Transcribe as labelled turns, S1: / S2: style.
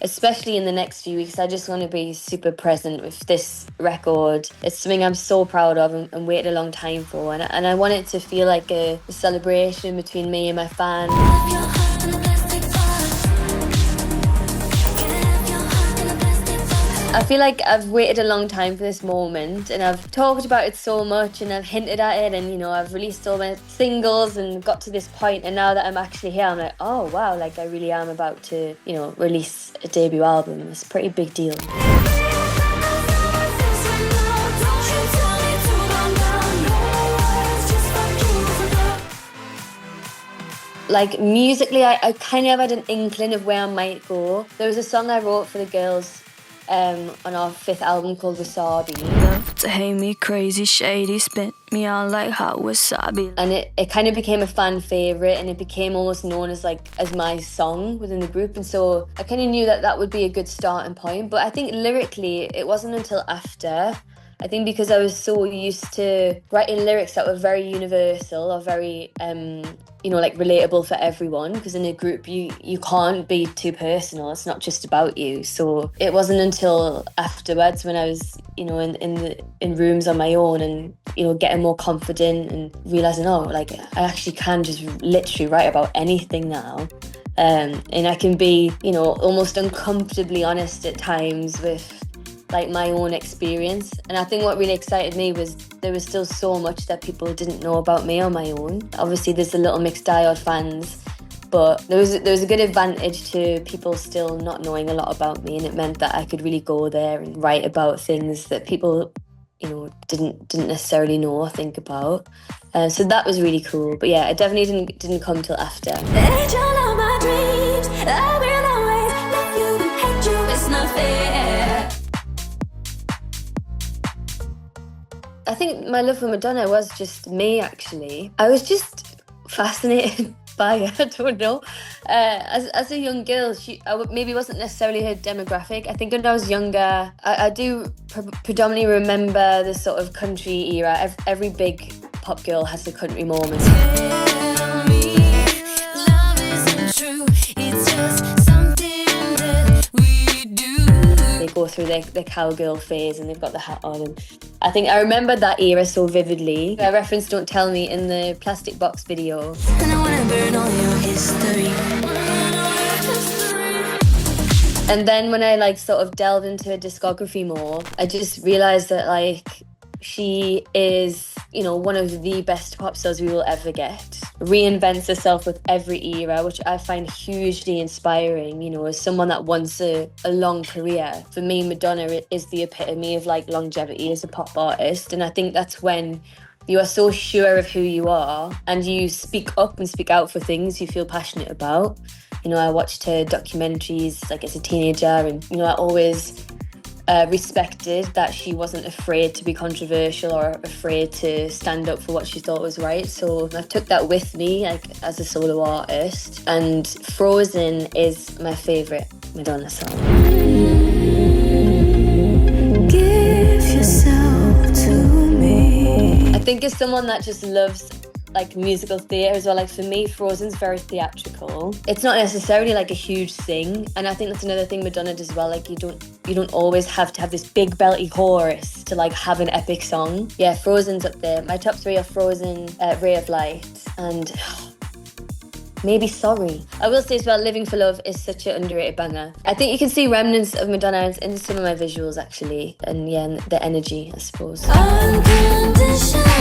S1: especially in the next few weeks. I just want to be super present with this record. It's something I'm so proud of and waited a long time for, and I want it to feel like a celebration between me and my fans. I feel like I've waited a long time for this moment, and I've talked about it so much and I've hinted at it, and, you know, I've released all my singles and got to this point, and now that I'm actually here, I'm like, oh wow, like I really am about to, you know, release a debut album. It's a pretty big deal. Like musically, I kind of had an inkling of where I might go. There was a song I wrote for the girls on our 5th album called Wasabi.
S2: Love to hate me crazy, shady, spit me on like hot wasabi.
S1: And it kind of became a fan favourite, and it became almost known as my song within the group. And so I kind of knew that would be a good starting point. But I think lyrically, it wasn't until after. I think because I was so used to writing lyrics that were very universal or very, you know, like relatable for everyone. Because in a group, you can't be too personal. It's not just about you. So it wasn't until afterwards when I was, you know, in rooms on my own and, you know, getting more confident and realising, oh, like I actually can just literally write about anything now. And I can be, you know, almost uncomfortably honest at times with like my own experience. And I think what really excited me was there was still so much that people didn't know about me on my own. Obviously there's a little mixed diehard fans, but there was a good advantage to people still not knowing a lot about me, and it meant that I could really go there and write about things that people, you know, didn't necessarily know or think about. So that was really cool. But yeah, it definitely didn't come till after.
S2: Angel of my dreams, I will always love you and hate you, it's not fair.
S1: I think my love for Madonna was just me, actually. I was just fascinated by her, I don't know. As a young girl, I maybe wasn't necessarily her demographic. I think when I was younger, I do predominantly remember the sort of country era. Every big pop girl has a country moment.
S2: Tell me, love isn't true, it's just something that we do.
S1: They go through their cowgirl phase and they've got the hat on. And I think I remember that era so vividly. I referenced Don't Tell Me in the Plastic Box video.
S2: And I wanna burn all your history.
S1: And then when I like sort of delved into her discography more, I just realised that like she is, you know, one of the best pop stars we will ever get. Reinvents herself with every era, which I find hugely inspiring, you know, as someone that wants a long career. For me, Madonna is the epitome of like longevity as a pop artist. And I think that's when you are so sure of who you are and you speak up and speak out for things you feel passionate about. You know, I watched her documentaries like as a teenager, and, you know, I always respected that she wasn't afraid to be controversial or afraid to stand up for what she thought was right. So I took that with me like as a solo artist, and Frozen is my favourite Madonna song.
S2: Give yourself to me.
S1: I think as someone that just loves like musical theatre as well, like for me Frozen's very theatrical. It's not necessarily like a huge thing, and I think that's another thing Madonna does well. Like you don't always have to have this big belty chorus to like have an epic song. Yeah, Frozen's up there. My top 3 are Frozen, Ray of Light, and maybe Sorry. I will say as well, Living for Love is such an underrated banger. I think you can see remnants of Madonna in some of my visuals actually, and yeah, the energy, I suppose.
S2: Unconditional.